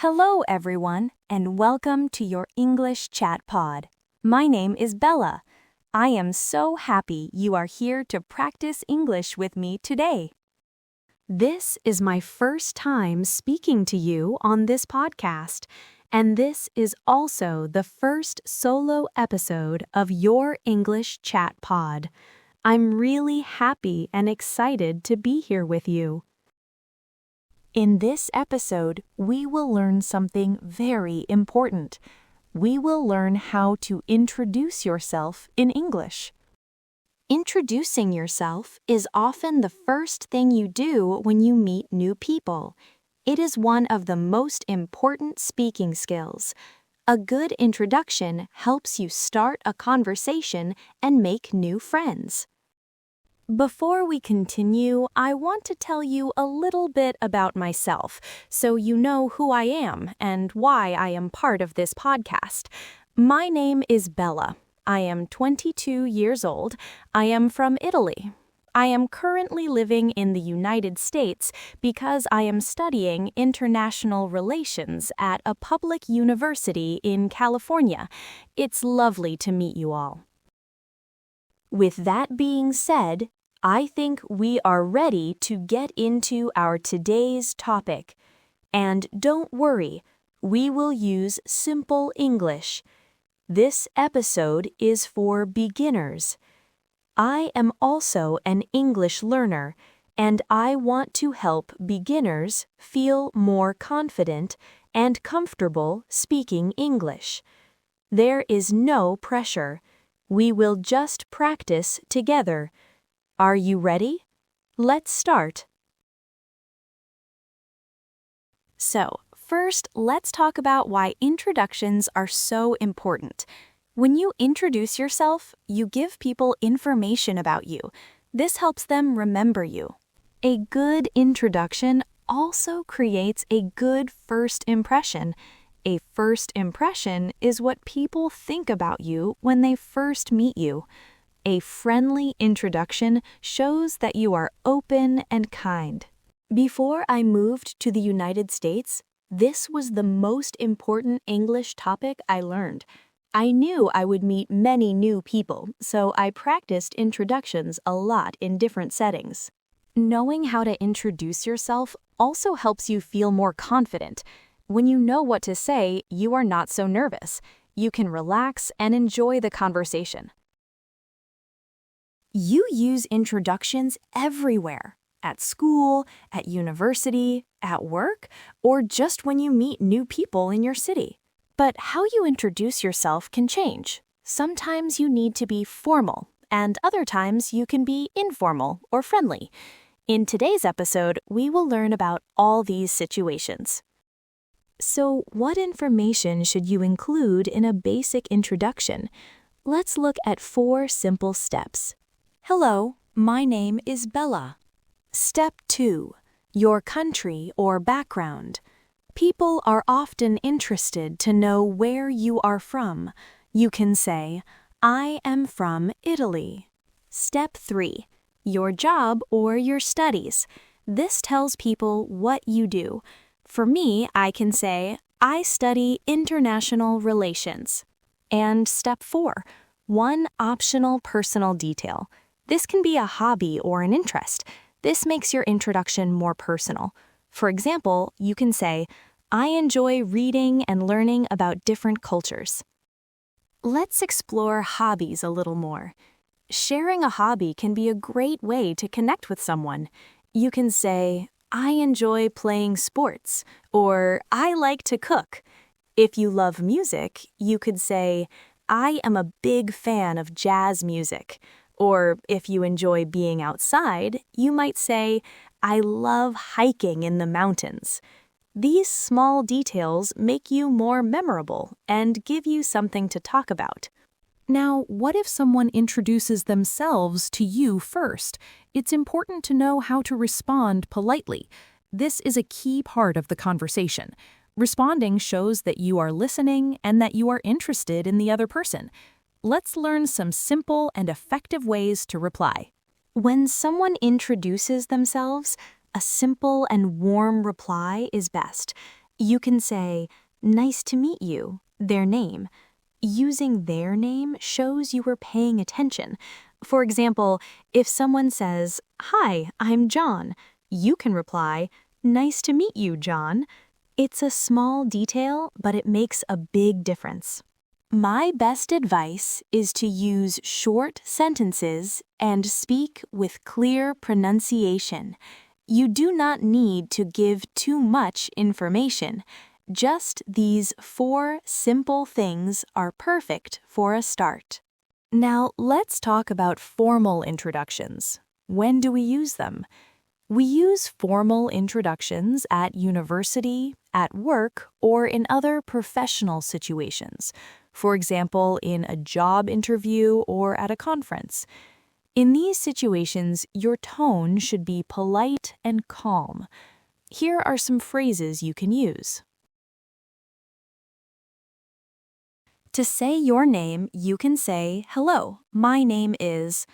Hello, everyone, and welcome to your English Chat Pod. My name is Bella. I am so happy you are here to practice English with me today. This is my first time speaking to you on this podcast, and this is also the first solo episode of your English Chat Pod. I'm really happy and excited to be here with you. In this episode, we will learn something very important. We will learn how to introduce yourself in English. Introducing yourself is often the first thing you do when you meet new people. It is one of the most important speaking skills. A good introduction helps you start a conversation and make new friends. Before we continue, I want to tell you a little bit about myself, so you know who I am and why I am part of this podcast. My name is Bella. I am 22 years old. I am from Italy. I am currently living in the United States because I am studying international relations at a public university in California. It's lovely to meet you all. With that being said, I think we are ready to get into our today's topic. And don't worry, we will use simple English. This episode is for beginners. I am also an English learner, and I want to help beginners feel more confident and comfortable speaking English. There is no pressure. We will just practice together. Are you ready? Let's start. So, first, let's talk about why introductions are so important. When you introduce yourself, you give people information about you. This helps them remember you. A good introduction also creates a good first impression. A first impression is what people think about you when they first meet you. A friendly introduction shows that you are open and kind. Before I moved to the United States, this was the most important English topic I learned. I knew I would meet many new people, so I practiced introductions a lot in different settings. Knowing how to introduce yourself also helps you feel more confident. When you know what to say, you are not so nervous. You can relax and enjoy the conversation. You use introductions everywhere, at school, at university, at work, or just when you meet new people in your city. But how you introduce yourself can change. Sometimes you need to be formal, and other times you can be informal or friendly. In today's episode, we will learn about all these situations. So, what information should you include in a basic introduction? Let's look at 4 simple steps. Hello, my name is Bella. Step 2. Your country or background. People are often interested to know where you are from. You can say, I am from Italy. Step 3. Your job or your studies. This tells people what you do. For me, I can say, I study international relations. And step 4. One optional personal detail. This can be a hobby or an interest. This makes your introduction more personal. For example, you can say, I enjoy reading and learning about different cultures. Let's explore hobbies a little more. Sharing a hobby can be a great way to connect with someone. You can say, I enjoy playing sports, or I like to cook. If you love music, you could say, I am a big fan of jazz music. Or if you enjoy being outside, you might say, I love hiking in the mountains. These small details make you more memorable and give you something to talk about. Now, what if someone introduces themselves to you first? It's important to know how to respond politely. This is a key part of the conversation. Responding shows that you are listening and that you are interested in the other person. Let's learn some simple and effective ways to reply. When someone introduces themselves, a simple and warm reply is best. You can say, "Nice to meet you," their name. Using their name shows you were paying attention. For example, if someone says, "Hi, I'm John," you can reply, "Nice to meet you, John." It's a small detail, but it makes a big difference. My best advice is to use short sentences and speak with clear pronunciation. You do not need to give too much information. Just these 4 simple things are perfect for a start. Now, let's talk about formal introductions. When do we use them? We use formal introductions at university, at work, or in other professional situations. For example, in a job interview or at a conference. In these situations, your tone should be polite and calm. Here are some phrases you can use. To say your name, you can say, "Hello, my name is."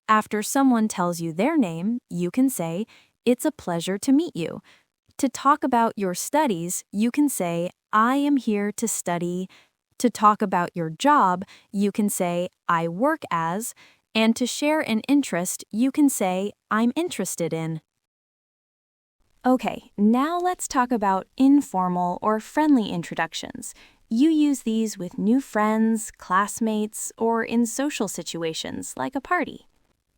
After someone tells you their name, you can say, "It's a pleasure to meet you." To talk about your studies, you can say, "I am here to study." To talk about your job, you can say, "I work as." And to share an interest, you can say, "I'm interested in." Okay, now let's talk about informal or friendly introductions. You use these with new friends, classmates, or in social situations like a party.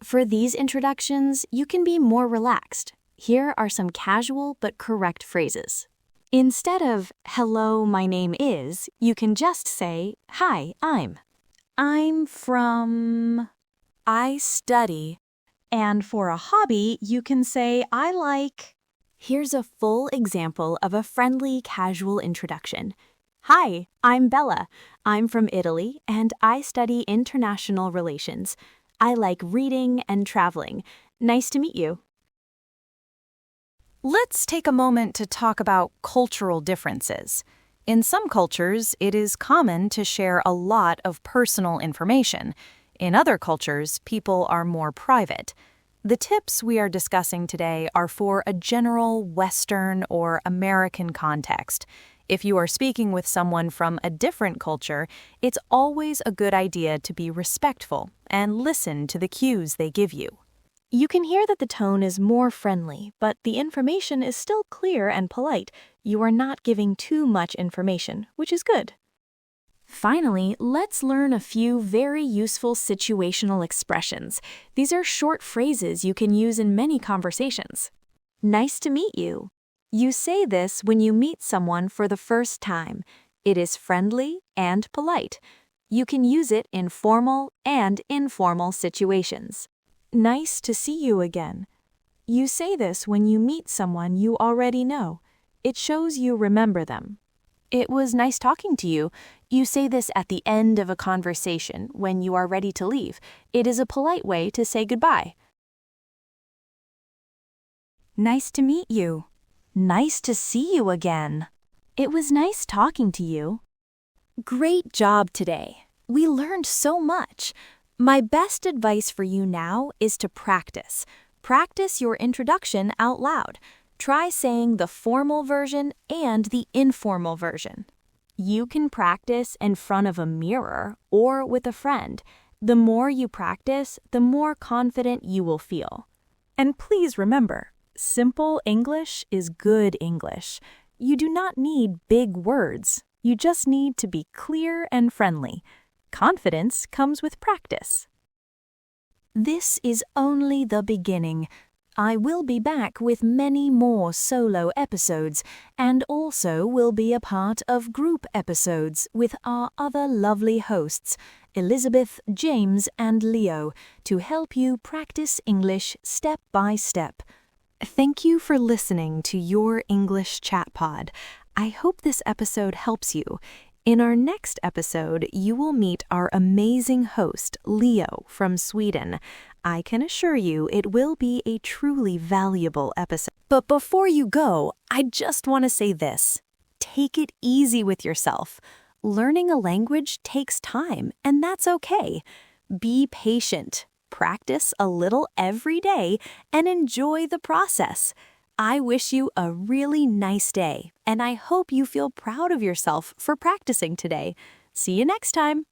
For these introductions, you can be more relaxed. Here are some casual but correct phrases. Instead of, "Hello, my name is," you can just say, "Hi, I'm from," "I study," and for a hobby, you can say, "I like." Here's a full example of a friendly, casual introduction. "Hi, I'm Bella. I'm from Italy, and I study international relations. I like reading and traveling. Nice to meet you." Let's take a moment to talk about cultural differences. In some cultures, it is common to share a lot of personal information. In other cultures, people are more private. The tips we are discussing today are for a general Western or American context. If you are speaking with someone from a different culture, it's always a good idea to be respectful and listen to the cues they give you. You can hear that the tone is more friendly, but the information is still clear and polite. You are not giving too much information, which is good. Finally, let's learn a few very useful situational expressions. These are short phrases you can use in many conversations. Nice to meet you. You say this when you meet someone for the first time. It is friendly and polite. You can use it in formal and informal situations. Nice to see you again. You say this when you meet someone you already know. It shows you remember them. It was nice talking to you. You say this at the end of a conversation when you are ready to leave. It is a polite way to say goodbye. Nice to meet you. Nice to see you again. It was nice talking to you. Great job today. We learned so much. My best advice for you now is to practice. Practice your introduction out loud. Try saying the formal version and the informal version. You can practice in front of a mirror or with a friend. The more you practice, the more confident you will feel. And please remember, simple English is good English. You do not need big words. You just need to be clear and friendly. Confidence comes with practice. This is only the beginning. I will be back with many more solo episodes and also will be a part of group episodes with our other lovely hosts, Elizabeth, James, and Leo, to help you practice English step by step. Thank you for listening to Your English Chat Pod. I hope this episode helps you. In our next episode, you will meet our amazing host, Leo from Sweden. I can assure you it will be a truly valuable episode. But before you go, I just want to say this. Take it easy with yourself. Learning a language takes time, and that's okay. Be patient. Practice a little every day and enjoy the process. I wish you a really nice day, and I hope you feel proud of yourself for practicing today. See you next time.